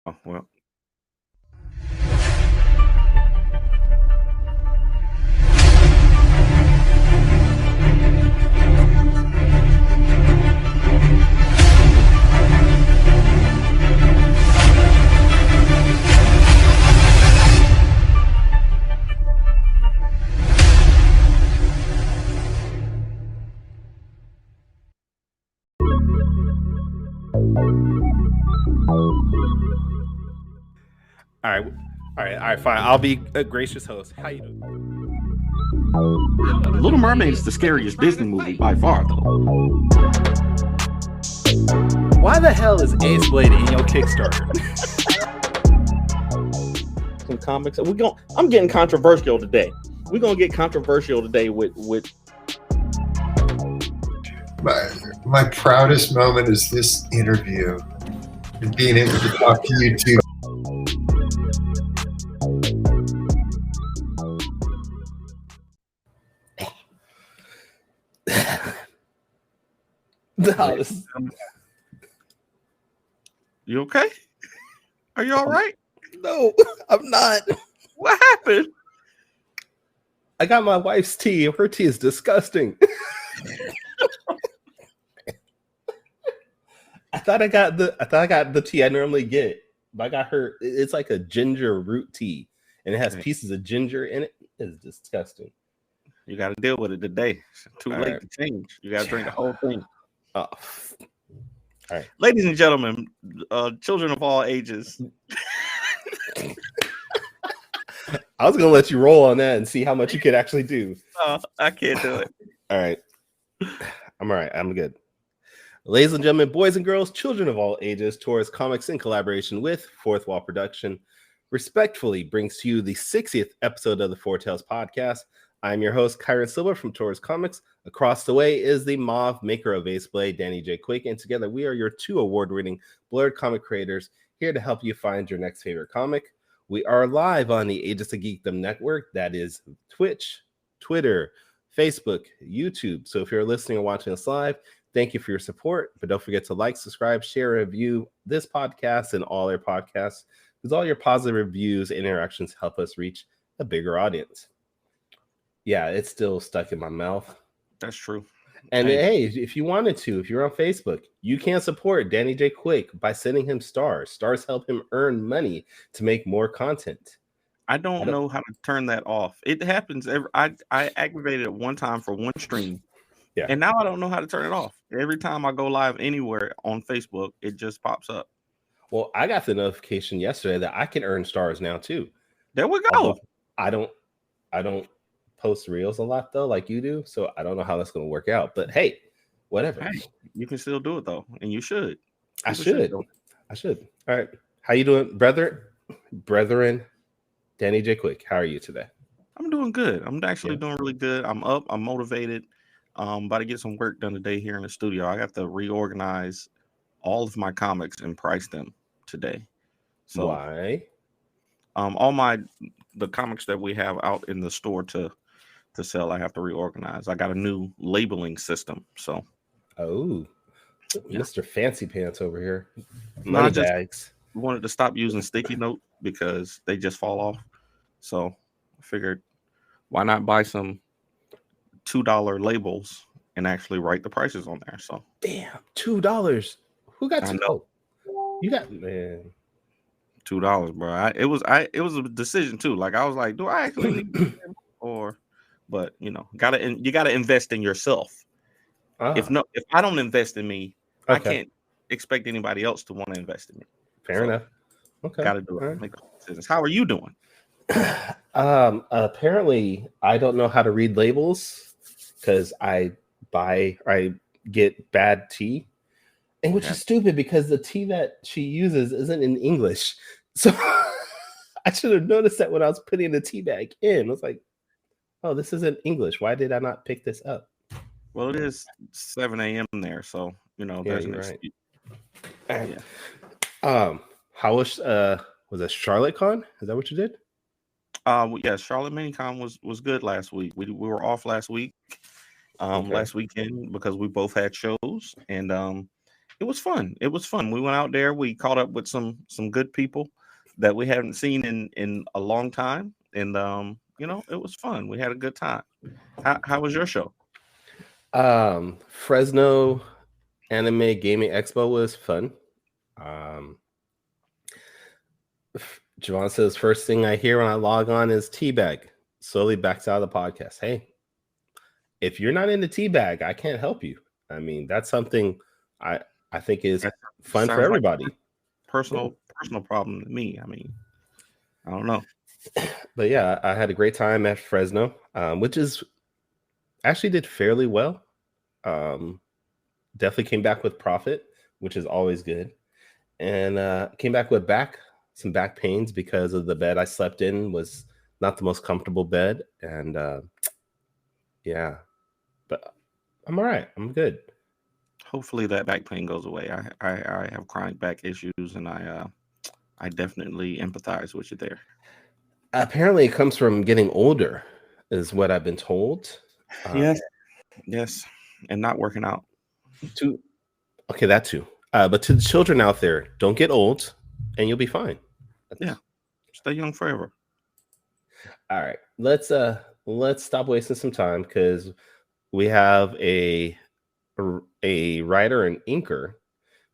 Oh, well. All right, fine. I'll be a gracious host. How you doing? Little Mermaid is the scariest Disney movie by far, though. Why the hell is Ace Blade in your Kickstarter? Some comics. I'm getting controversial today. We're gonna get controversial today with my proudest moment is this interview and being able to talk to you two. You okay? Are you all right? No, I'm not. What happened? I got my wife's tea. Her tea is disgusting. I thought I got the tea I normally get, but I got her. It's like a ginger root tea, and it has pieces of ginger in it. It's disgusting. You got to deal with it today. It's too late to change. You got to drink the whole thing. Oh. All right, ladies and gentlemen, children of all ages. I was gonna let you roll on that and see how much you could actually do. I can't do it. All right, I'm all right. I'm good. Ladies and gentlemen, boys and girls, children of all ages, Taurus Comics in collaboration with Fourth Wall Production respectfully brings to you the 60th episode of the Four Tales podcast. I'm your host, Kyrun Silver from Taurus Comics. Across the way is the Mauve maker of Ace Blade, Danny J. Quick, and together we are your two award-winning blurred comic creators here to help you find your next favorite comic. We are live on the Ages of Geekdom network. That is Twitch, Twitter, Facebook, YouTube. So if you're listening or watching us live, thank you for your support. But don't forget to like, subscribe, share, review this podcast and all our podcasts, because all your positive reviews and interactions help us reach a bigger audience. Yeah, it's still stuck in my mouth. That's true. And hey, if you wanted to, if you're on Facebook, you can support Danny J. Quick by sending him stars. Stars help him earn money to make more content. I don't know how to turn that off. It happens. I aggravated it one time for one stream. Yeah. And now I don't know how to turn it off. Every time I go live anywhere on Facebook, it just pops up. Well, I got the notification yesterday that I can earn stars now too. There we go. I don't post reels a lot though, like you do, so I don't know how that's going to work out. But hey, whatever. Hey, you can still do it though, and you should. I should. All right. How you doing, brethren? Danny J. Quick, how are you today? I'm doing good. I'm actually doing really good. I'm up. I'm motivated. About to get some work done today here in the studio. I got to reorganize all of my comics and price them today. So why? All the comics that we have out in the store to sell, I have to reorganize. I got a new labeling system. So Mr. Fancy Pants over here. I just wanted to stop using sticky note because they just fall off. So I figured, why not buy some $2 labels and actually write the prices on there? So damn, $2. Who got $2? You got, man, $2, bro. It was a decision too. Like I was like, do I actually need but you gotta invest in yourself. If I don't invest in me, I can't expect anybody else to want to invest in me. Fair enough. Okay. Gotta do it. Right. Make decisions. How are you doing? Apparently I don't know how to read labels because I get bad tea, and which is stupid because the tea that she uses isn't in English. So I should have noticed that when I was putting the tea bag in. I was like, oh, this isn't English. Why did I not pick this up? Well, it is 7 a.m. there, so there's an excuse. Right. Yeah. How was it Charlotte Con? Is that what you did? Yeah, Charlotte MiniCon was good last week. We were off last week, last weekend because we both had shows, and It was fun. It was fun. We went out there. We caught up with some good people that we haven't seen in a long time, and it was fun. We had a good time. How was your show? Fresno Anime Gaming Expo was fun. Javon says, first thing I hear when I log on is teabag. Slowly backs out of the podcast. Hey, if you're not into teabag, I can't help you. I mean, that's something I think is fun for everybody. Like personal problem to me. I mean, I don't know. But yeah, I had a great time at Fresno, which is actually did fairly well. Definitely came back with profit, which is always good. And came back with some back pains because of the bed I slept in was not the most comfortable bed. And yeah, but I'm all right. I'm good. Hopefully that back pain goes away. I have chronic back issues, and I definitely empathize with you there. Apparently it comes from getting older, is what I've been told. Yes, and not working out. Okay, that too. But to the children out there, don't get old, and you'll be fine. Yeah, stay young forever. All right, let's stop wasting some time because we have a writer and inker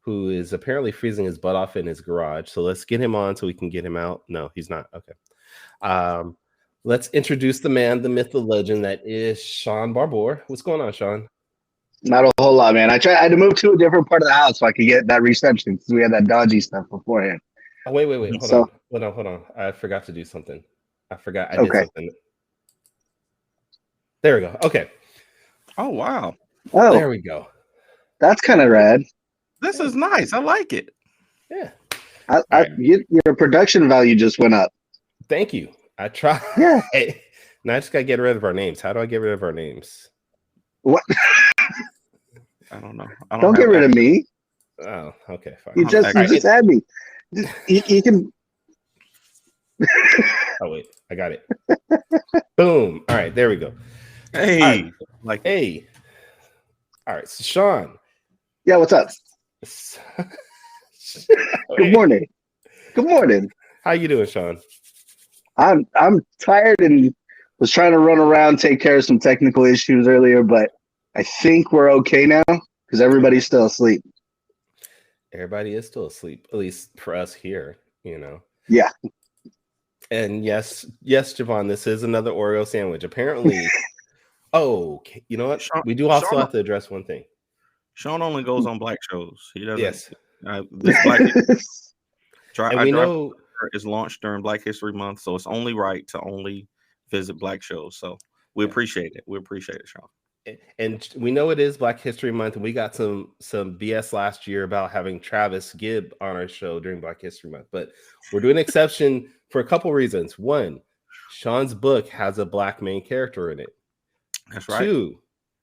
who is apparently freezing his butt off in his garage. So let's get him on so we can get him out. No, he's not. Okay. Let's introduce the man, the myth, the legend that is Shaun Barbour. What's going on, Shaun? Not a whole lot, man. I had to move to a different part of the house so I could get that reception because we had that dodgy stuff beforehand. Oh, wait. Hold on. I forgot to do something. I forgot I did something. There we go. Okay. Oh, wow. Oh, there we go. That's kind of rad. This is nice. I like it. Yeah. Your production value just went up. Thank you. I tried. Yeah. Now I just got to get rid of our names. How do I get rid of our names? What? I don't know. Don't get rid of me. Oh, okay, fine. You just had me. You can. Oh wait, I got it. Boom. All right, there we go. Hey, hey. All right, so Shaun. Yeah, what's up? Good morning. Good morning. How you doing, Shaun? I'm tired and was trying to run around, take care of some technical issues earlier, but I think we're okay now because everybody's still asleep. Everybody is still asleep, at least for us here, Yeah. And yes, Javon, this is another Oreo sandwich. Apparently, okay. You know what? Shaun, we do also have to address one thing. Shaun only goes on black shows. He doesn't. Yes. This Black know is launched during Black History Month, so it's only right to only visit black shows. So we appreciate it. We appreciate it, Shaun. And we know it is Black History Month, and we got some BS last year about having Travis Gibb on our show during Black History Month. But we're doing an exception for a couple reasons. One, Shaun's book has a black main character in it. That's right. Two,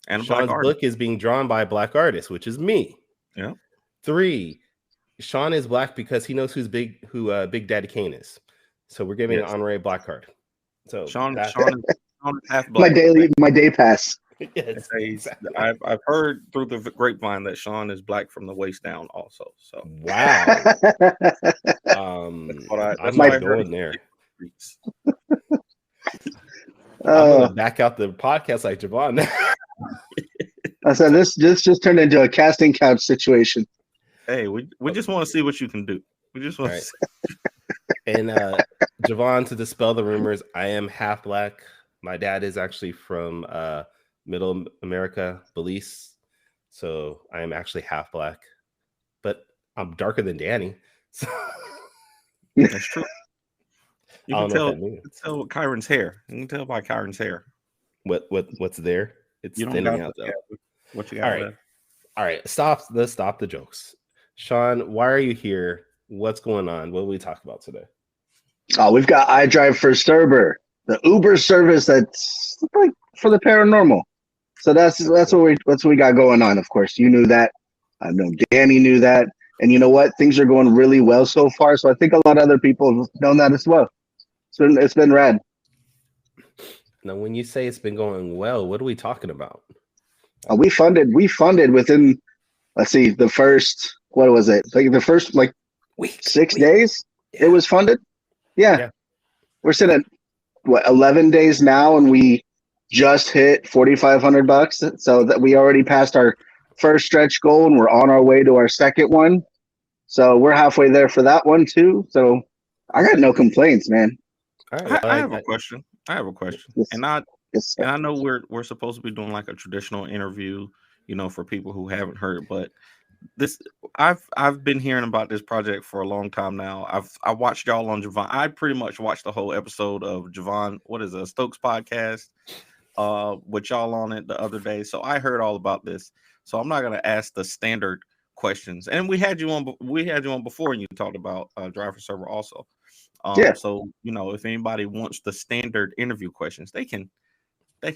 and Shaun's book is being drawn by a black artist, which is me. Yeah. 3, Shaun is black because he knows who Big Daddy Kane is. So we're giving an honorary black card. So Shaun is half black. My day pass. Yes, exactly. I've heard through the grapevine that Shaun is black from the waist down also. So wow. that's my going there. I'm gonna back out the podcast like Javon. I said this just turned into a casting couch situation. Hey, we just want to see what you can do. We just want to see. And Javon, to dispel the rumors, I am half black. My dad is actually from Middle America, Belize. So I am actually half black. But I'm darker than Danny. So that's true. You can tell Kyrun's hair. You can tell by Kyrun's hair. What's there? It's thinning out though. What you got? All right. Let's stop the jokes. Shaun, why are you here? What's going on? What will we talk about today? Oh, we've got iDrive for Cerber, the Uber service that's like for the paranormal. So that's what we got going on. Of course, you knew that. I know Danny knew that, and you know what? Things are going really well so far. So I think a lot of other people have known that as well. So it's been rad. Now, when you say it's been going well, what are we talking about? We funded within let's see, the first, what was it? Like the first like Week. 6 days Yeah. it was funded. Yeah. We're sitting at what 11 days now, and we just hit $4,500. So that we already passed our first stretch goal, and we're on our way to our second one. So we're halfway there for that one too. So I got no complaints, man. All right. I have a question. Yes. And I Yes, and I know we're supposed to be doing like a traditional interview, for people who haven't heard, but this I've been hearing about this project for a long time now. I watched y'all on Javon. I pretty much watched the whole episode of Javon, what is it, Stokes podcast, with y'all on it the other day. So I heard all about this. So I'm not gonna ask the standard questions. And we had you on before, and you talked about Drive for Server also. Yeah. So if anybody wants the standard interview questions, they can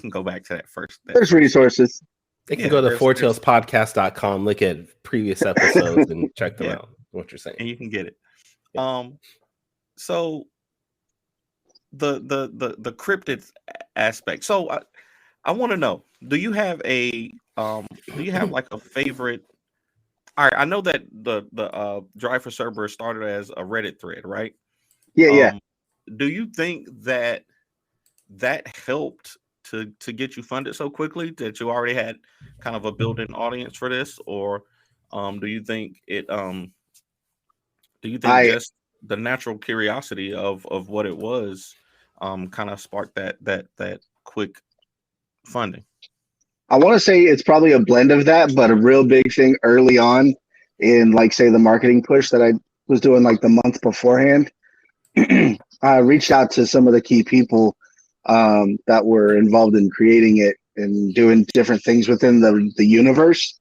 go back to that first. There's resources. They can go to fourtailspodcast.com, look at previous episodes, and check them out. What you're saying, and you can get it. So the cryptid aspect. So I want to know: do you have like a favorite? All right, I know that the Drive for Cerber started as a Reddit thread, right? Yeah. Do you think that helped to get you funded so quickly, that you already had kind of a built-in audience for this, or do you think just the natural curiosity of what it was kind of sparked that quick funding? I want to say it's probably a blend of that, but a real big thing early on in, like, say, the marketing push that I was doing like the month beforehand. I reached out to some of the key people that were involved in creating it and doing different things within the universe.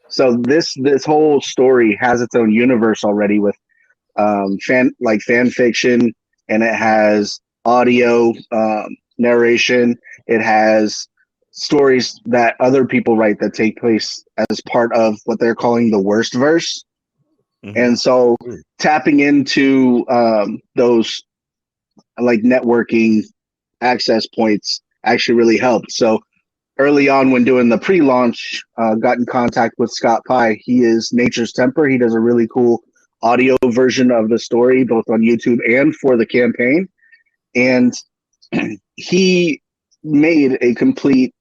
So this whole story has its own universe already with fan fiction, and it has audio narration. It has stories that other people write that take place as part of what they're calling the worst verse. Mm-hmm. And so tapping into those like networking access points actually really helped. So early on when doing the pre-launch, got in contact with Scott Pye. He is Nature's Temper. He does a really cool audio version of the story, both on YouTube and for the campaign. And he made a complete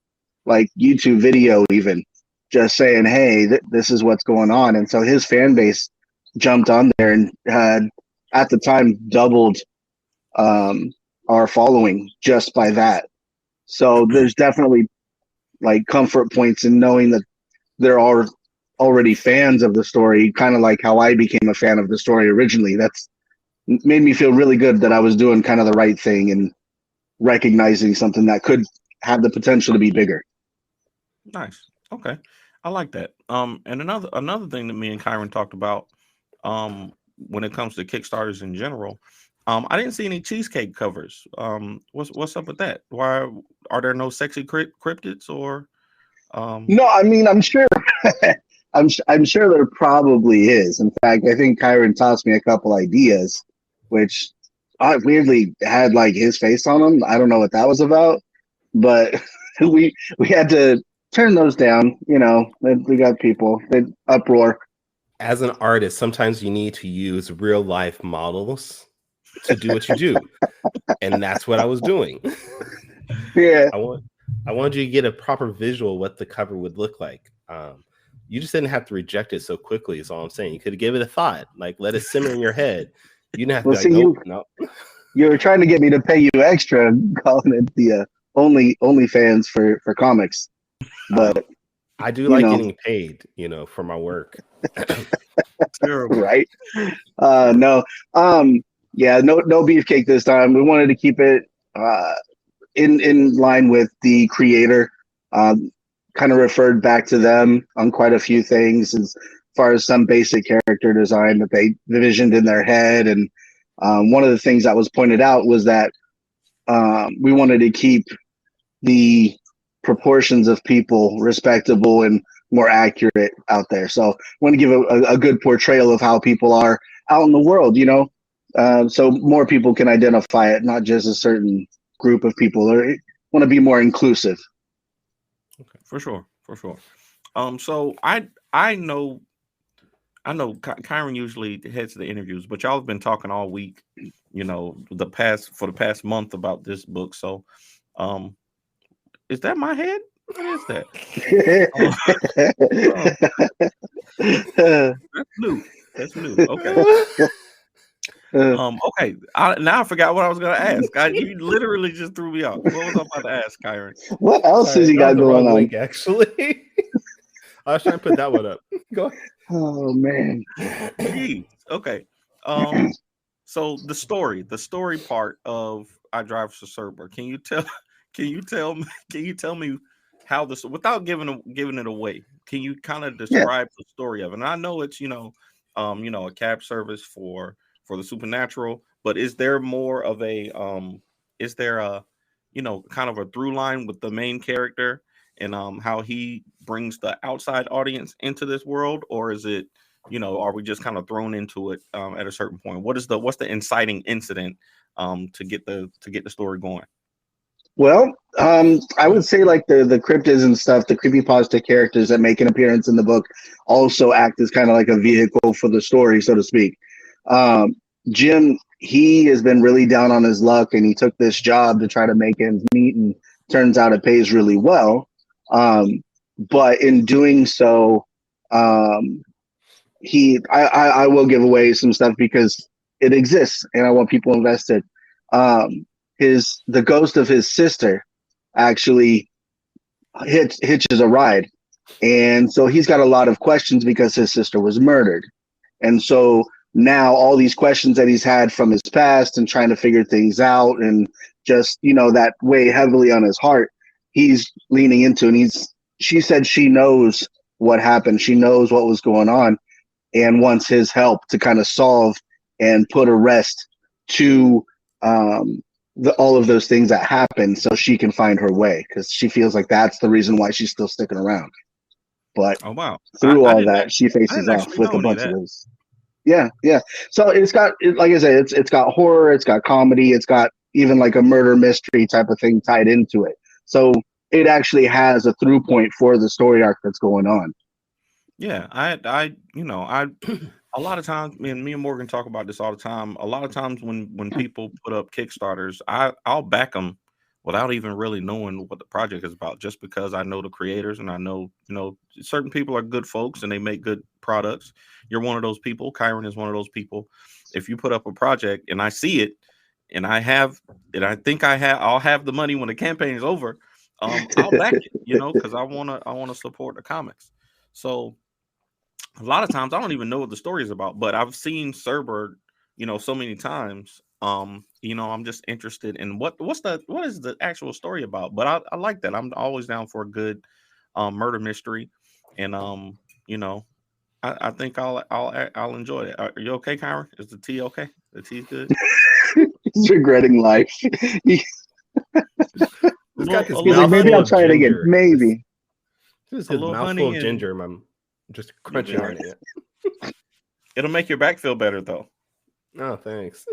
like YouTube video, even just saying, hey, this is what's going on. And so his fan base jumped on there and had at the time doubled our following just by that. So there's definitely like comfort points in knowing that there are already fans of the story, kind of like how I became a fan of the story originally. That's made me feel really good that I was doing kind of the right thing and recognizing something that could have the potential to be bigger. Nice. Okay. I like that. And another thing that me and Kyrun talked about when it comes to Kickstarters in general, I didn't see any cheesecake covers. What's up with that? Why are there no sexy cryptids or? No, I mean, I'm sure. I'm sure there probably is. In fact, I think Kyrun tossed me a couple ideas, which I weirdly had like his face on them. I don't know what that was about, but we had to turn those down. We got people, the uproar. As an artist, sometimes you need to use real life models to do what you do, and that's what I was doing. Yeah, I wanted you to get a proper visual what the cover would look like. You just didn't have to reject it so quickly. Is all I'm saying. You could have given it a thought, like let it simmer in your head. You didn't have to be like, nope. You were trying to get me to pay you extra, calling it the OnlyFans for comics, but I do like getting paid, for my work. Right? No. Yeah, no beefcake this time. We wanted to keep it in line with the creator. Kind of referred back to them on quite a few things as far as some basic character design that they envisioned in their head. And one of the things that was pointed out was that we wanted to keep the proportions of people respectable and more accurate out there. So I want to give a good portrayal of how people are out in the world, so more people can identify it, not just a certain group of people. Or want to be more inclusive. Okay, for sure. So I I know Kyrun usually heads the interviews, but y'all have been talking all week, you know, for the past month about this book. So, is that my head? What is that? That's new. That's new. Okay. Okay. Now I forgot what I was gonna ask. You literally just threw me off. What was I about to ask, Kyrun? What else has he got going on? Link, actually. I was trying to put that one up. Go ahead. Oh man. Jeez. Okay. So the story part of I Drive for Cerber. Can you tell me how this, without giving it away? Can you kind of describe the story of it? And I know it's a cab service for the supernatural, but is there more of a is there a kind of a through line with the main character and how he brings the outside audience into this world, or is it, are we just kind of thrown into it at a certain point? What's the inciting incident to get the story going? Well, I would say like the cryptids and stuff, the creepypasta characters that make an appearance in the book also act as kind of like a vehicle for the story, so to speak. Jim, he has been really down on his luck, and he took this job to try to make ends meet, and turns out it pays really well. But in doing so, I will give away some stuff because it exists, and I want people invested. The ghost of his sister actually hitches a ride, and so he's got a lot of questions because his sister was murdered, and so now all these questions that he's had from his past and trying to figure things out, and just that weigh heavily on his heart, he's leaning into, and she said she knows what happened, she knows what was going on, and wants his help to kind of solve and put a rest to all of those things that happen, so she can find her way, because she feels like that's the reason why she's still sticking around. But oh wow, through all that, she faces off with a bunch of those. Yeah. So it's got, like I said, it's got horror, it's got comedy, it's got even like a murder mystery type of thing tied into it. So it actually has a through point for the story arc that's going on. Yeah, I a lot of times, me and Morgan talk about this all the time. A lot of times when people put up Kickstarters, I'll back them without even really knowing what the project is about, just because I know the creators and I know, certain people are good folks and they make good products. You're one of those people. Kyrun is one of those people. If you put up a project and I see it and I think I'll have the money when the campaign is over, I'll back it, because I want to support the comics. So a lot of times I don't even know what the story is about, but I've seen Cerber, so many times. I'm just interested in what is the actual story about. But I like that. I'm always down for a good murder mystery, and I think I'll enjoy it. Are you okay, Kyrun? Is the tea okay? The tea's good. He's regretting life. He's like, maybe I'll try it again. Maybe. This is a mouthful of ginger, I'm just crunching on it. It'll make your back feel better, though. Oh, thanks.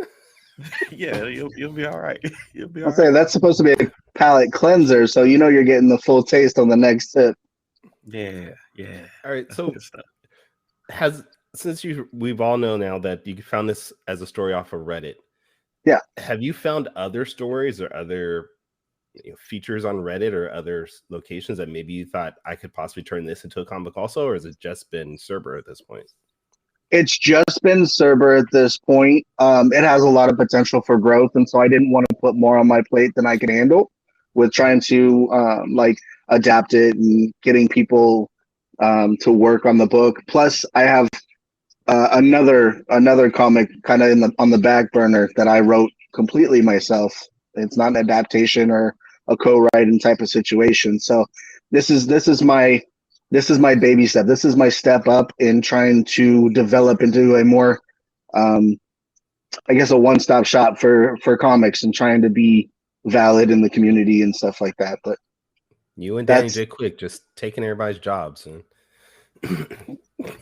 Yeah, you'll be all right. You'll be all I'll say that's supposed to be a palate cleanser, so you're getting the full taste on the next sip. Yeah. All right, so we've all know now that you found this as a story off of Reddit. Yeah. Have you found other stories or other features on Reddit or other locations that maybe you thought I could possibly turn this into a comic also, or has it just been Cerber at this point? It's just been Cerber at this point. It has a lot of potential for growth, and so I didn't want to put more on my plate than I can handle with trying to adapt it and getting people to work on the book. Plus, I have another comic kind of on the back burner that I wrote completely myself. It's not an adaptation or a co-writing type of situation. So this is my baby step. This is my step up in trying to develop into a more, I guess, a one-stop shop for comics and trying to be valid in the community and stuff like that. But you and Danny J. Quick just taking everybody's jobs.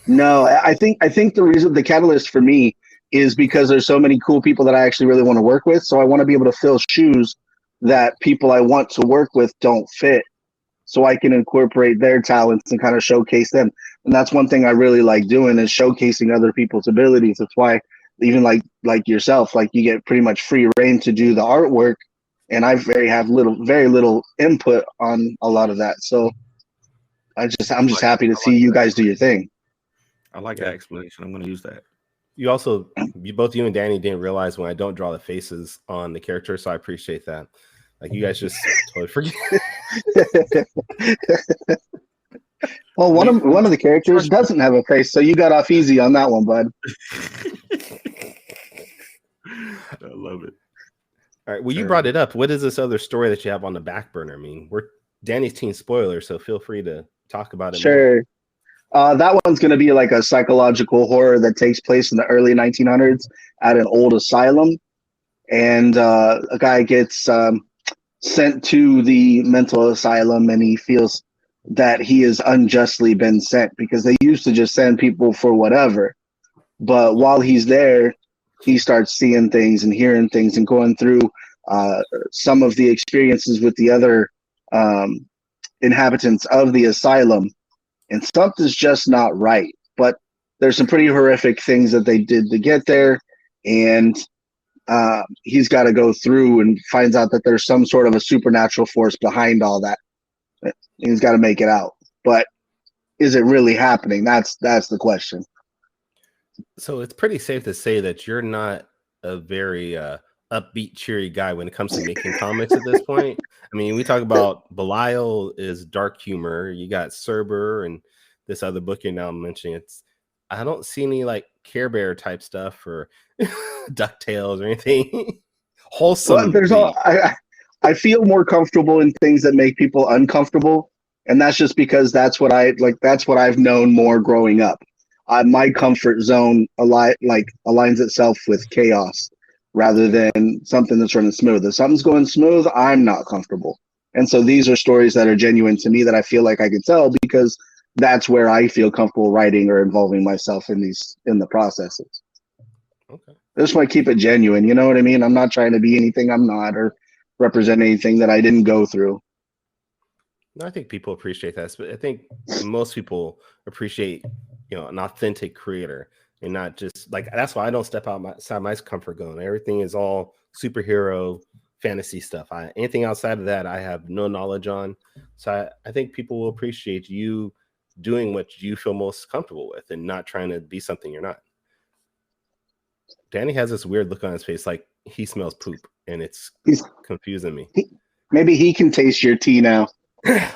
No, I think the reason, the catalyst for me is because there's so many cool people that I actually really want to work with. So I want to be able to fill shoes that people I want to work with don't fit, so I can incorporate their talents and kind of showcase them. And that's one thing I really like doing is showcasing other people's abilities. That's why even like yourself, like you get pretty much free reign to do the artwork, and I very little input on a lot of that. So I'm just happy to see you guys do your thing. I like that explanation. I'm going to use that. You also, both you and Danny didn't realize when I don't draw the faces on the character, so I appreciate that. Like you guys just totally forget. Well, one of the characters doesn't have a face, so you got off easy on that one, bud. I love it. All right. Well, you brought it up. What is this other story that you have on the back burner? I mean, we're Danny's teen spoiler, so feel free to talk about it. Sure. That one's going to be like a psychological horror that takes place in the early 1900s at an old asylum. And a guy gets sent to the mental asylum, and he feels that he has unjustly been sent because they used to just send people for whatever. But while he's there, he starts seeing things and hearing things and going through some of the experiences with the other inhabitants of the asylum. And something's just not right. But there's some pretty horrific things that they did to get there. And he's got to go through and finds out that there's some sort of a supernatural force behind all that. He's got to make it out. But is it really happening? That's the question. So it's pretty safe to say that you're not a very upbeat, cheery guy when it comes to making comics at this point. I mean, we talk about Belial is dark humor. You got Cerber and this other book you're now mentioning. I don't see any like Care Bear type stuff or DuckTales or anything wholesome. Well, I feel more comfortable in things that make people uncomfortable, and that's just because that's what I like. That's what I've known more growing up. My comfort zone aligns itself with chaos rather than something that's running smooth. If something's going smooth, I'm not comfortable. And so these are stories that are genuine to me that I feel like I can tell because that's where I feel comfortable writing or involving myself in the processes. Okay. I just want to keep it genuine. You know what I mean? I'm not trying to be anything I'm not or represent anything that I didn't go through. I think people appreciate that. But I think most people appreciate, an authentic creator and not just like, that's why I don't step outside my comfort zone. Everything is all superhero fantasy stuff. Anything outside of that, I have no knowledge on. So I think people will appreciate you doing what you feel most comfortable with and not trying to be something you're not. Danny has this weird look on his face, like he smells poop, and it's confusing me. Maybe he can taste your tea now. I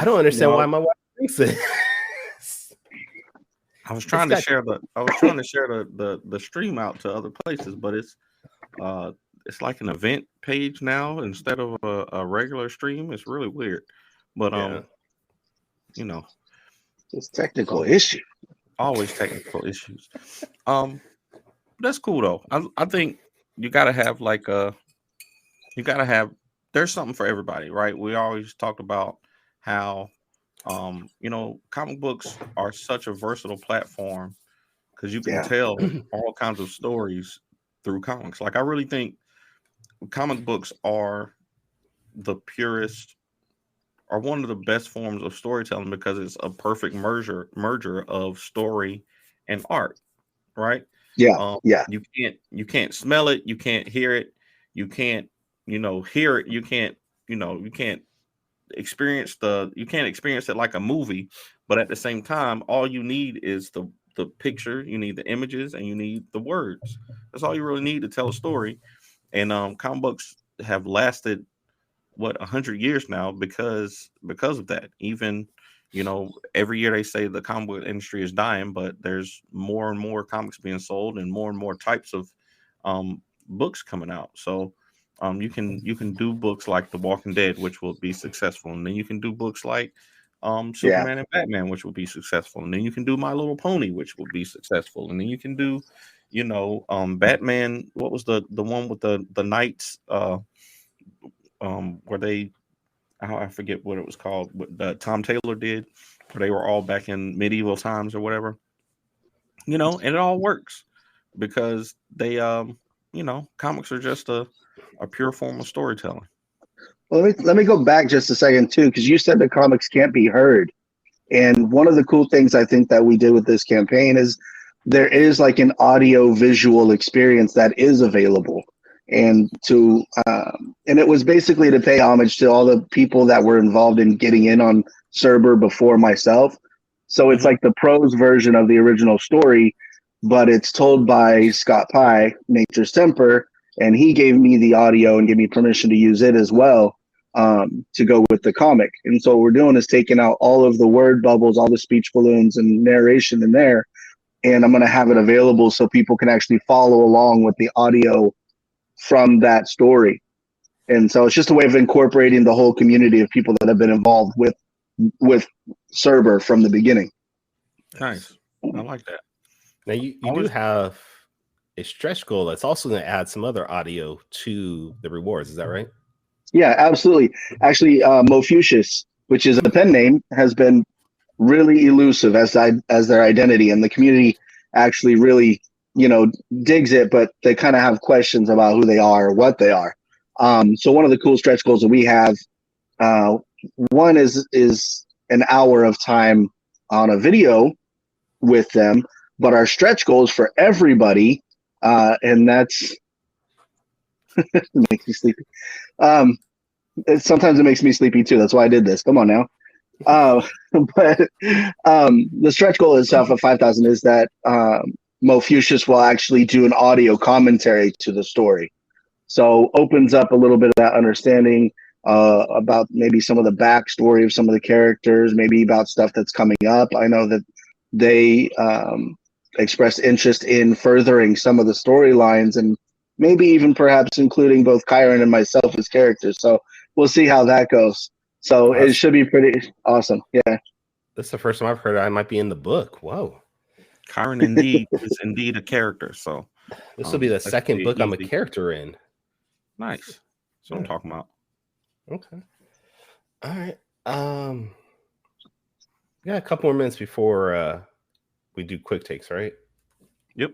don't understand why my wife thinks it. I was trying to share the stream out to other places, but it's like an event page now instead of a regular stream. It's really weird, but it's technical issue. Always technical issues. That's cool though. I think you gotta have there's something for everybody, right? We always talked about how comic books are such a versatile platform because you can tell all kinds of stories through comics. Like I really think comic books are the purest, are one of the best forms of storytelling because it's a perfect merger of story and art, right? Yeah. You can't smell it, you can't hear it, you can't hear it, you can't experience it like a movie, but at the same time, all you need is the picture, you need the images, and you need the words. That's all you really need to tell a story. And comic books have lasted 100 years now because of that. Even every year they say the comic book industry is dying, but there's more and more comics being sold and more types of books coming out. So you can do books like The Walking Dead, which will be successful, and then you can do books like Superman and Batman, which will be successful, and then you can do My Little Pony, which will be successful, and then you can do Batman. What was the one with the knights? Where they, I forget what it was called, what Tom Taylor did, where they were all back in medieval times or whatever, and it all works because they, comics are just a pure form of storytelling. Well, let me go back just a second too, because you said the comics can't be heard. And one of the cool things I think that we did with this campaign is there is like an audio visual experience that is available. And and it was basically to pay homage to all the people that were involved in getting in on Cerber before myself. So it's like the prose version of the original story, but it's told by Scott Pye, Nature's Temper, and he gave me the audio and gave me permission to use it as well, to go with the comic. And so what we're doing is taking out all of the word bubbles, all the speech balloons and narration in there, and I'm going to have it available so people can actually follow along with the audio from that story. And so it's just a way of incorporating the whole community of people that have been involved with Cerber from the beginning. Nice. I like that. Now you do have a stretch goal that's also going to add some other audio to the rewards. Is that right? Yeah, absolutely. Actually, Mofucius, which is a pen name, has been really elusive as their identity, and the community actually really, digs it, but they kind of have questions about who they are or what they are. So one of the cool stretch goals that we have, one is an hour of time on a video with them, but our stretch goals for everybody, and that's it makes me sleepy. Sometimes it makes me sleepy too. That's why I did this. Come on now. But the stretch goal itself of 5,000 is that Mofucius will actually do an audio commentary to the story. So opens up a little bit of that understanding about maybe some of the backstory of some of the characters, maybe about stuff that's coming up. I know that they expressed interest in furthering some of the storylines and maybe even perhaps including both Kyrun and myself as characters. So we'll see how that goes. So it should be pretty awesome. Yeah. This is the first time I've heard I might be in the book. Whoa. Kyrun indeed is indeed a character. So this will be the second book I'm a character in. Nice. That's what I'm talking about. Okay. All right. We got a couple more minutes before we do quick takes, right? Yep.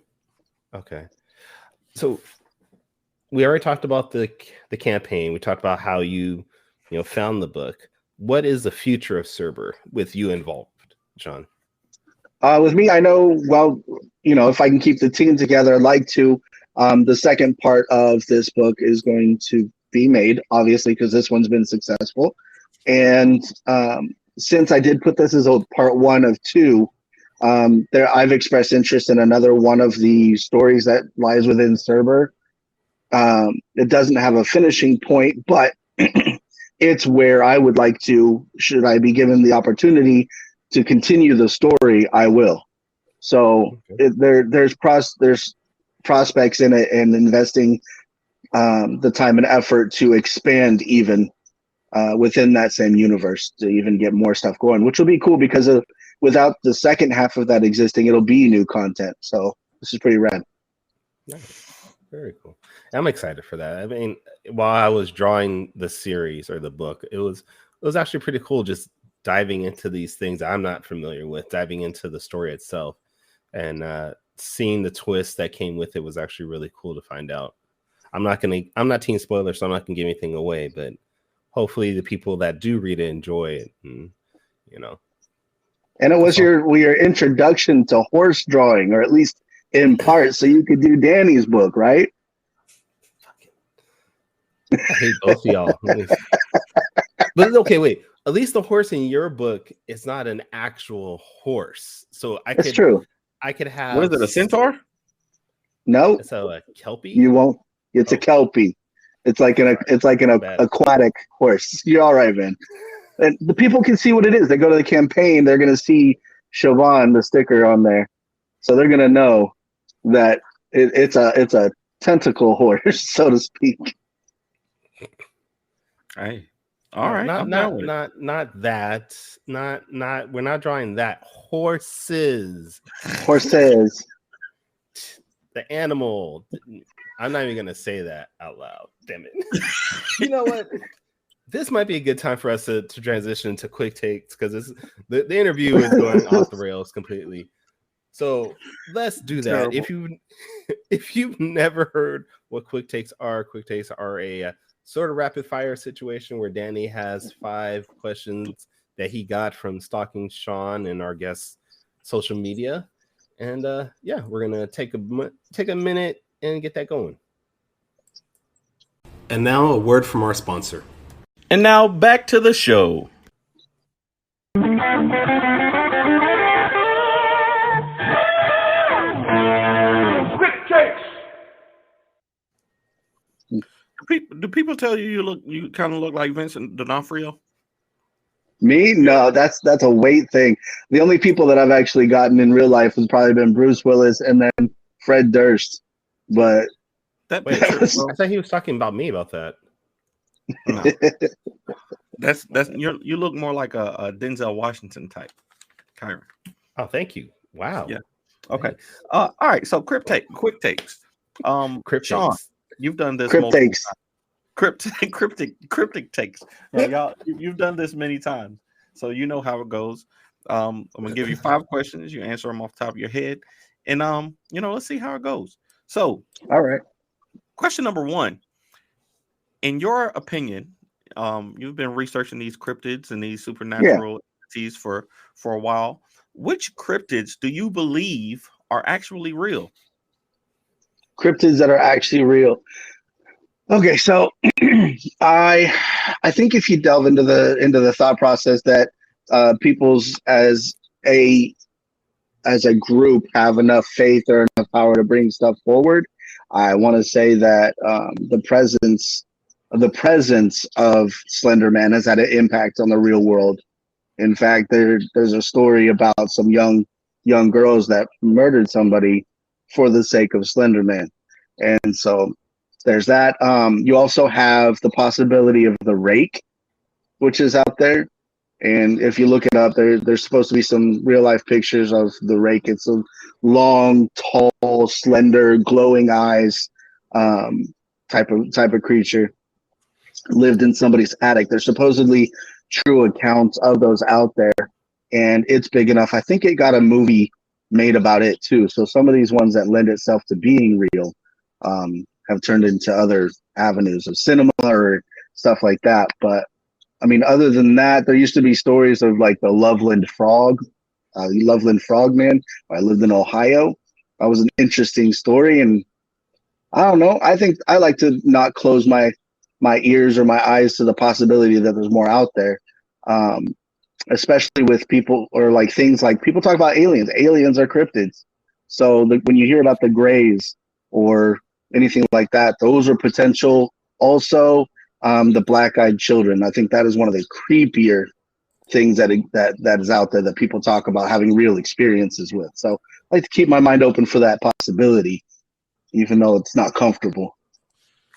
Okay. So we already talked about the campaign. We talked about how you found the book. What is the future of Cerber with you involved, Shaun? With me, I know, well, if I can keep the team together, I'd like to. The second part of this book is going to be made, obviously, because this one's been successful. And since I did put this as a part 1 of 2, I've expressed interest in another one of the stories that lies within Cerber. It doesn't have a finishing point, but it's where I would like to, should I be given the opportunity to continue the story, I will. So there's prospects in it, and investing the time and effort to expand even within that same universe to even get more stuff going, which will be cool because without the second half of that existing, it'll be new content. So this is pretty rad. Nice. Very cool. I'm excited for that. I mean, while I was drawing the series or the book, it was actually pretty cool just diving into these things I'm not familiar with, diving into the story itself, and seeing the twist that came with it was actually really cool to find out. I'm not team spoiler, so I'm not gonna give anything away, but hopefully the people that do read it enjoy it, and And it was your introduction to horse drawing, or at least in part, so you could do Danny's book, right? I hate both of y'all. But okay, wait. At least the horse in your book is not an actual horse. So That's true. I could have. What is it? A centaur? No, it's a kelpie. You won't. It's a kelpie. It's like an aquatic horse. You're all right, man. And the people can see what it is. They go to the campaign. They're gonna see Siobhan, the sticker on there, so they're gonna know that it's a tentacle horse, so to speak. Hey, all right. Not that. Not. We're not drawing that. Horses. The animal. I'm not even gonna say that out loud. Damn it. You know what? This might be a good time for us to transition to quick takes, because the interview is going off the rails completely. So let's do that. Terrible. If you've never heard what quick takes are a sort of rapid fire situation where Danny has 5 questions that he got from stalking Shaun and our guests' social media. And yeah, we're gonna take a minute and get that going. And now a word from our sponsor. And now back to the show. Do people tell you kind of look like Vincent D'Onofrio? Me? No, that's a weight thing. The only people that I've actually gotten in real life has probably been Bruce Willis and then Fred Durst. But wait, I thought he was talking about me about that. No. that's you look more like a Denzel Washington type, Kyrun. Oh, thank you. Wow. Yeah. Okay. All right. So quick takes. Shaun, you've done this cryptic takes. Yeah, y'all, you've done this many times, so you know how it goes. I'm gonna give you 5 questions. You answer them off the top of your head, and let's see how it goes. So, all right. Question number 1. In your opinion, you've been researching these cryptids and these supernatural entities for a while. Which cryptids do you believe are actually real? Cryptids that are actually real. Okay, so I think if you delve into the thought process that people's as a group have enough faith or enough power to bring stuff forward, I want to say that the presence of Slender Man has had an impact on the real world. In fact, there's a story about some young girls that murdered somebody for the sake of Slender Man, and so there's that. You also have the possibility of the rake, which is out there, and if you look it up, there's supposed to be some real life pictures of the rake. It's a long, tall, slender, glowing eyes type of creature. Lived in somebody's attic. There's supposedly true accounts of those out there, and it's big enough. I think it got a movie made about it too. So some of these ones that lend itself to being real have turned into other avenues of cinema or stuff like that. But I mean, other than that, there used to be stories of like the Loveland Frog, the Loveland Frogman. I lived in Ohio. That was an interesting story, and I don't know. I think I like to not close my ears or my eyes to the possibility that there's more out there, especially with people or like things like people talk about aliens. Aliens are cryptids. So when you hear about the Greys or anything like that, those are potential. Also, the black-eyed children. I think that is one of the creepier things that is out there that people talk about having real experiences with. So I like to keep my mind open for that possibility, even though it's not comfortable.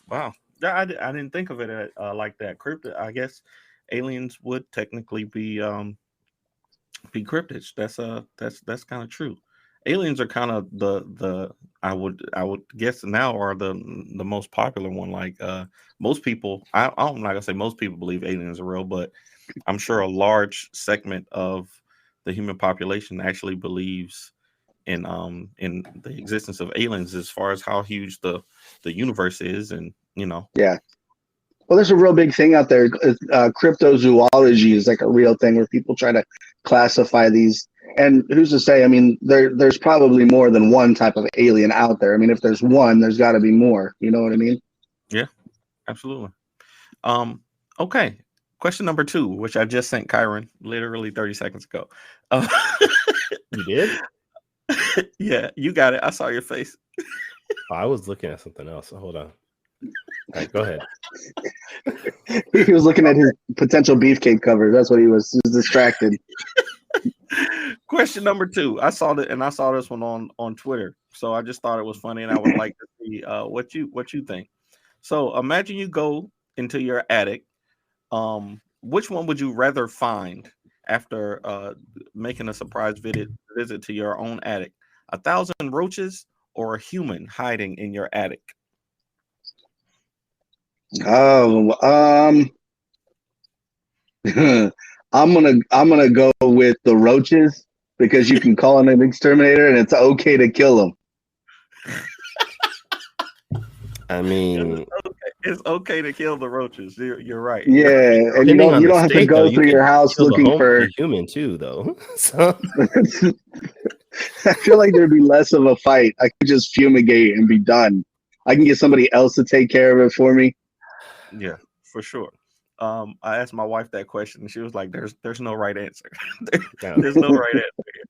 Wow. I didn't think of it like that. Cryptid. I guess aliens would technically be cryptids. That's kind of true. Aliens are kind of the I would guess now are the most popular one. Like most people, I'm not gonna say most people believe aliens are real, but I'm sure a large segment of the human population actually believes in the existence of aliens as far as how huge the universe is, and yeah. Well, there's a real big thing out there. Cryptozoology is like a real thing where people try to classify these. And who's to say? I mean, there's probably more than one type of alien out there. I mean, if there's one, there's got to be more. You know what I mean? Yeah, absolutely. Okay. Question number 2, which I just sent Kyrun literally 30 seconds ago. You did? Yeah, you got it. I saw your face. I was looking at something else. Hold on. All right, go ahead. He was looking at his potential beefcake cover. That's what he was distracted. Question number 2. I saw this one on Twitter, so I just thought it was funny, and I would like to see what you think. So imagine you go into your attic. Which one would you rather find after making a surprise visit to your own attic? 1,000 roaches or a human hiding in your attic? Oh, I'm gonna go with the roaches because you can call in an exterminator and it's okay to kill them. I mean, It's okay to kill the roaches. You're right. Yeah, and you Depending on don't the have to state, though, go you through your can house kill looking for. the human too, though. So I feel like there'd be less of a fight. I could just fumigate and be done. I can get somebody else to take care of it for me. Yeah, for sure. I asked my wife that question, and she was like, "There's no right answer. no. There's no right answer here."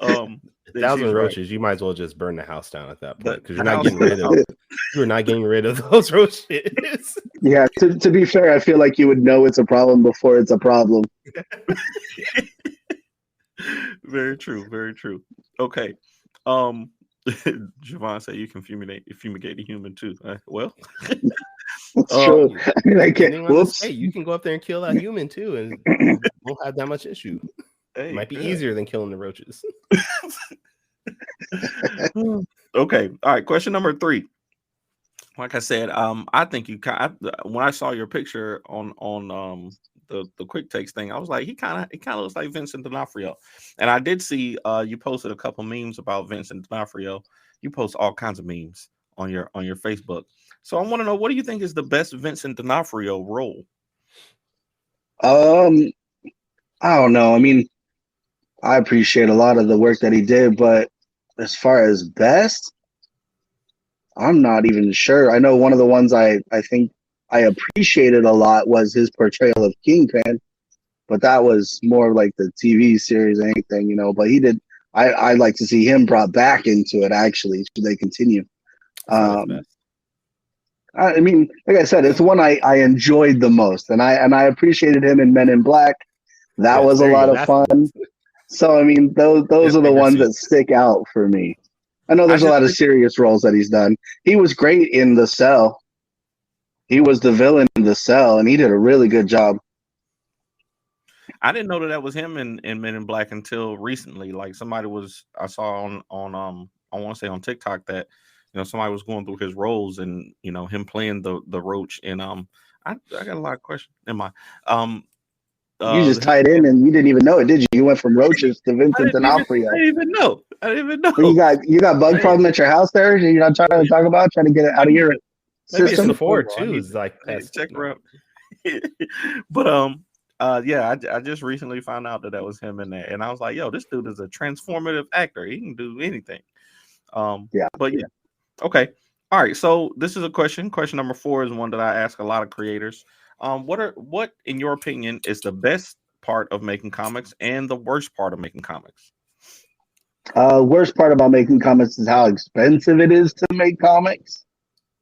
And 1,000 she's right. roaches, you might as well just burn the house down at that point because The you're not house- getting rid of you're not getting rid of those roaches. Yeah, to be fair, I feel like you would know it's a problem before it's a problem. Very true. Very true. Okay. Javon said you can fumigate a human too. Well, That's true. I mean, I Depending can't. on the Whoops. state, you can go up there and kill that human too, and you won't have that much issue. hey, It might be good. easier than killing the roaches. Okay. All right. Question number 3. Like I said, I think when I saw your picture on the quick takes thing, I was like, it kind of looks like Vincent D'Onofrio. And I did see you posted a couple memes about Vincent D'Onofrio. You post all kinds of memes on your Facebook. So I want to know, what do you think is the best Vincent D'Onofrio role? I don't know. I mean, I appreciate a lot of the work that he did, but as far as best, I'm not even sure. I know one of the ones I think I appreciated a lot was his portrayal of Kingpin, but that was more like the TV series than anything, But he did. I'd like to see him brought back into it. Actually, should they continue? I mean, like I said, it's the one I enjoyed the most, and I appreciated him in Men in Black. That was a lot of fun. So I mean, those are the ones that stick out for me. I know there's a lot of serious roles that he's done. He was great in The Cell. He was the villain in The Cell, and he did a really good job. I didn't know that was him in Men in Black until recently. Like I saw on I want to say on TikTok that somebody was going through his roles and him playing the roach. And I got a lot of questions in my You just tied in and you didn't even know it, did you? You went from roaches to Vincent D'Onofrio. I didn't even know. You got bug problem at your house there? You're not trying to talk about trying to get it out of your maybe system? it's 4 too. It's like check her out. But yeah, I just recently found out that was him in there, and I was like, yo, this dude is a transformative actor. He can do anything. Yeah. But yeah. Okay. All right. So this is a question. Question number 4 is one that I ask a lot of creators. What in your opinion is the best part of making comics and the worst part of making comics? Worst part about making comics is how expensive it is to make comics.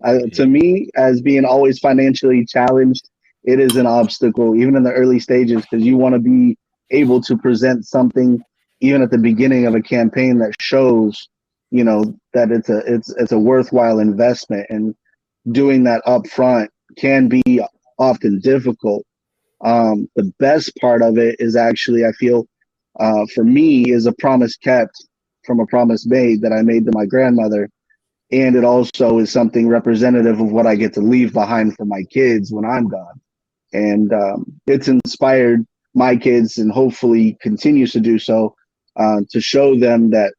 To me, as being always financially challenged, it is an obstacle, even in the early stages, because you want to be able to present something even at the beginning of a campaign that shows, that it's a worthwhile investment, and doing that up front can be often difficult. The best part of it is actually, I feel, for me, is a promise kept from a promise made that I made to my grandmother. And it also is something representative of what I get to leave behind for my kids when I'm gone. And it's inspired my kids, and hopefully continues to do so, to show them that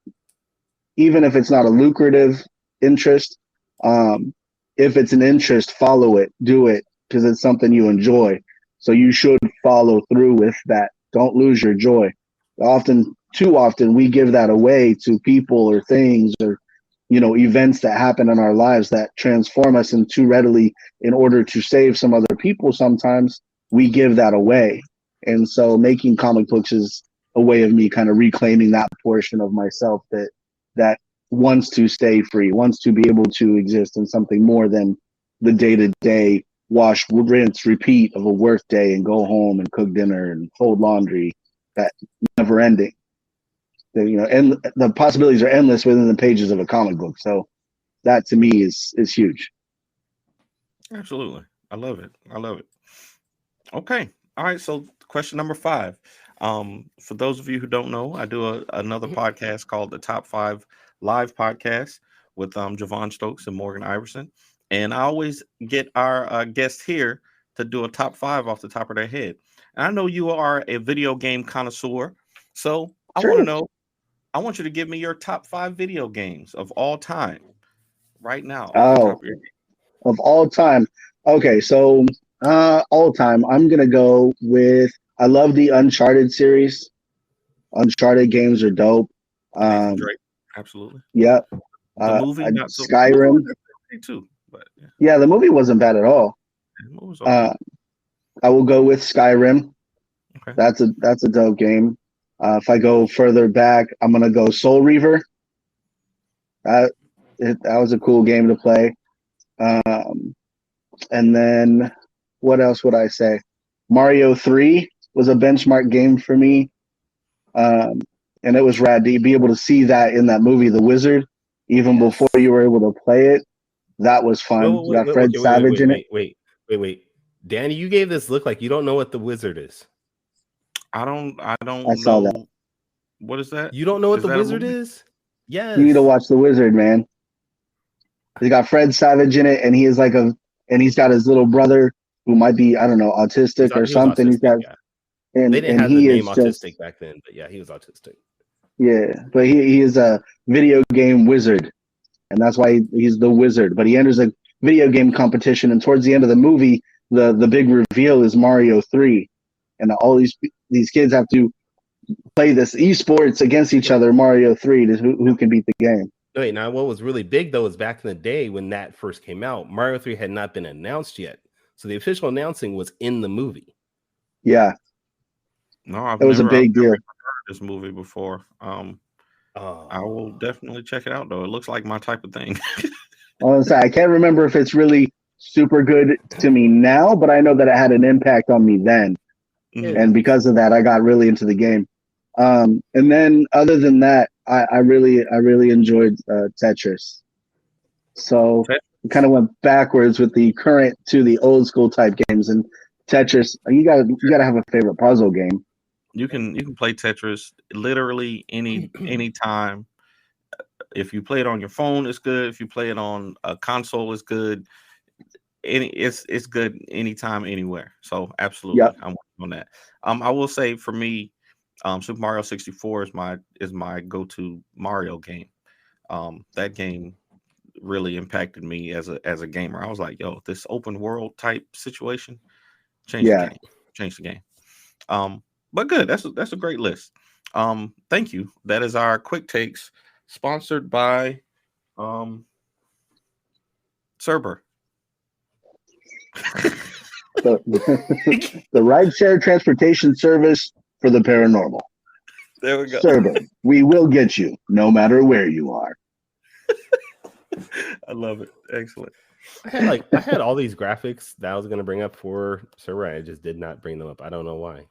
even if it's not a lucrative interest, if it's an interest, follow it, do it, because it's something you enjoy. So you should follow through with that. Don't lose your joy. Too often, we give that away to people or things or events that happen in our lives that transform us, and too readily, in order to save some other people, sometimes we give that away. And so making comic books is a way of me kind of reclaiming that portion of myself that wants to stay free, wants to be able to exist in something more than the day-to-day wash, rinse, repeat of a work day and go home and cook dinner and fold laundry. That never ending. And the possibilities are endless within the pages of a comic book. So that to me is huge. Absolutely. I love it. Okay. All right. So question number 5. For those of you who don't know, I do another podcast called the Top 5 Live Podcast with Javon Stokes and Morgan Iverson. And I always get our guests here to do a top 5 off the top of their head. And I know you are a video game connoisseur. So I want to know, I want you to give me your top 5 video games of all time right now. Of all time. Okay, so all time, I'm gonna go with. I love the Uncharted series. Uncharted games are dope. Nathan Drake, absolutely. Yep. The movie, not so. Skyrim. Too, but yeah, the movie wasn't bad at all. Okay. I will go with Skyrim. Okay. That's a dope game. If I go further back, I'm gonna go Soul Reaver. That was a cool game to play. And then what else would I say? Mario 3 was a benchmark game for me. And it was rad to be able to see that in that movie, The Wizard, even before you were able to play it. That was fun. You got Fred Savage in it. Wait. Danny, you gave this look like you don't know what The Wizard is. I don't I know. saw that. What is that? You don't know what The Wizard is? Yes. You need to watch The Wizard, man. He's got Fred Savage in it, and he's got his little brother who might be, I don't know, autistic or something. He's got, and they didn't have the name autistic back then, but yeah, he was autistic. Yeah, but he is a video game wizard, and that's why he's the wizard. But he enters a video game competition, and towards the end of the movie, the big reveal is Mario 3, and all these kids have to play this esports against each other, Mario 3, to who can beat the game. Wait, now what was really big though is back in the day when that first came out, Mario 3 had not been announced yet, so the official announcing was in the movie. Yeah, no, it was a big deal. I've never heard of this movie before. I will definitely check it out though. It looks like my type of thing. Honestly, I can't remember if it's really super good to me now, but I know that it had an impact on me then. And because of that, I got really into the game. And then other than that, I really enjoyed Tetris. So I kind of went backwards with the current to the old school type games. And Tetris, you gotta have a favorite puzzle game. You can play Tetris literally any time. If you play it on your phone, it's good. If you play it on a console, it's good. It's good anytime, anywhere. So absolutely, I'm working on that. I will say for me, Super Mario 64 is my go-to Mario game. That game really impacted me as a gamer. I was like, yo, this open world type situation changed the game. But good. That's a great list. Thank you. That is our quick takes, sponsored by Cerber. The rideshare transportation service for the paranormal. There we go. Cerber, we will get you no matter where you are. I love it. Excellent. I had all these graphics that I was going to bring up for Cerber. I just did not bring them up. I don't know why.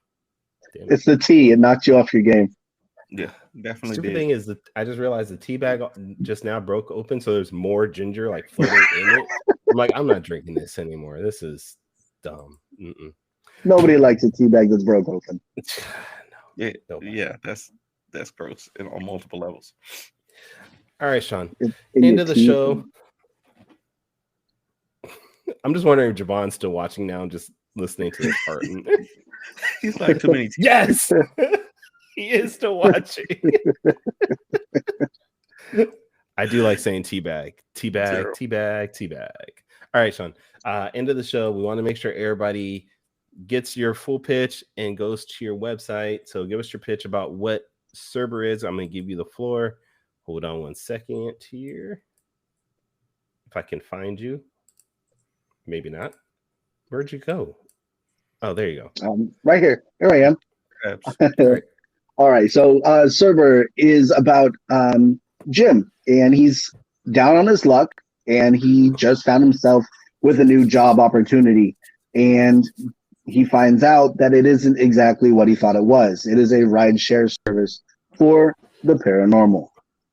Damn it's the tea. It knocked you off your game. Yeah, definitely. Stupid thing is that I just realized the tea bag just now broke open, so there's more ginger like floating in it. I'm like, I'm not drinking this anymore. This is dumb. Nobody likes a tea bag that's broke open. Yeah, that's gross on multiple levels. All right, Shaun. End of the show. I'm just wondering if Javon's still watching now and just listening to this part. He's like, too many. Yes, he is still watching. I do like saying teabag. All right, Shaun. End of the show. We want to make sure everybody gets your full pitch and goes to your website. So give us your pitch about what Cerber is. I'm going to give you the floor. Hold on 1 second here. If I can find you. Maybe not. Where'd you go? Oh, there you go. Right here. Here I am. Right. All right. So Cerber is about Jim, and he's down on his luck, and he just found himself with a new job opportunity. And he finds out that it isn't exactly what he thought it was. It is a ride-share service for the paranormal.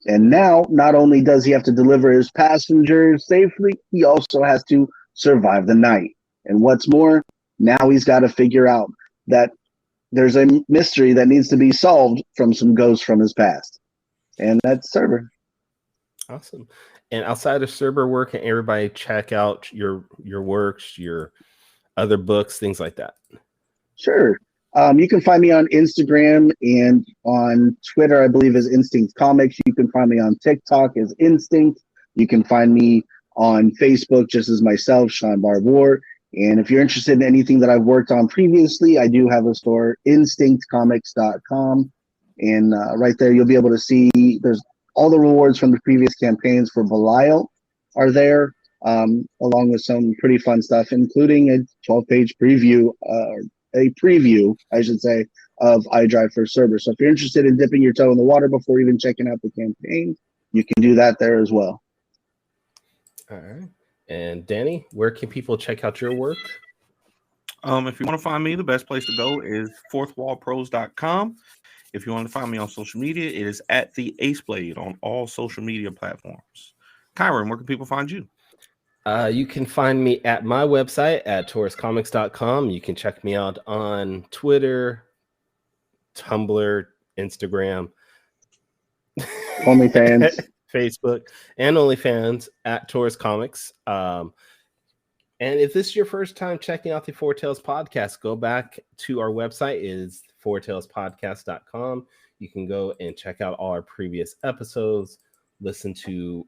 And now, not only does he have to deliver his passengers safely, he also has to survive the night. And what's more, now he's got to figure out that there's a mystery that needs to be solved from some ghosts from his past. And that's Cerber. Awesome. And outside of Cerber work, can everybody check out your works, your other books, things like that? Sure. You can find me on Instagram and on Twitter, I believe, is Instinct Comics. You can find me on TikTok as Instinct. You can find me on Facebook just as myself, Shaun Barbour. And if you're interested in anything that I've worked on previously, I do have a store, instinctcomics.com. And right there, you'll be able to see there's all the rewards from the previous campaigns for Belial are there, along with some pretty fun stuff, including a 12-page preview, I should say, of iDrive for Cerber. So if you're interested in dipping your toe in the water before even checking out the campaign, you can do that there as well. All right. And Danny, where can people check out your work? If you want to find me, the best place to go is fourthwallpros.com. If you want to find me on social media, it is at the Ace Blade on all social media platforms. Kyrun, where can people find you? You can find me at my website at tauruscomics.com. You can check me out on Twitter, Tumblr, Instagram, OnlyFans, Facebook, and OnlyFans at Taurus Comics. And if this is your first time checking out the Four Tails podcast, go back to our website. It is fourtailspodcast.com. You can go and check out all our previous episodes, listen to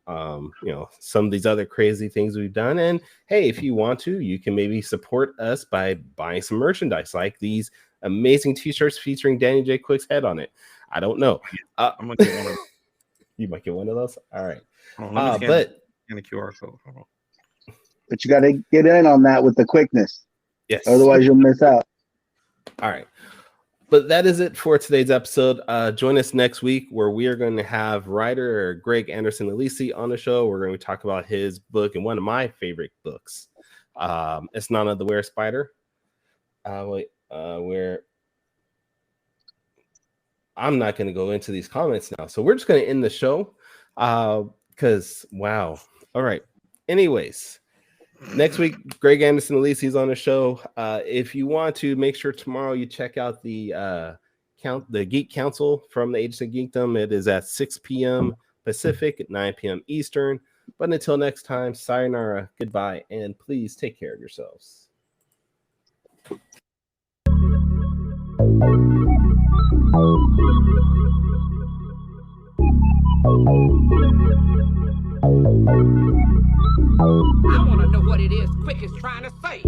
some of these other crazy things we've done. And hey, if you want to, you can maybe support us by buying some merchandise like these amazing t-shirts featuring Danny J. Quick's head on it. I don't know. I'm gonna get one of You might get one of those. All right. let me scan the QR code. Hold on. but you got to get in on that with the quickness. Yes. Otherwise, you'll miss out. All right. But that is it for today's episode. Join us next week where we are going to have writer Greg Anderson Alisi on the show. We're going to talk about his book and one of my favorite books. It's none of the Were Spider. Where I'm not going to go into these comments now. So we're just going to end the show because, wow. All right. Anyways. Next week, Greg Anderson Alisi's on the show. If you want to, make sure tomorrow you check out the Geek Council from the Agents of Geekdom. It is at 6 p.m. Pacific, at 9 p.m. Eastern. But until next time, sayonara, goodbye, and please take care of yourselves. I want to know what it is Quick is trying to say.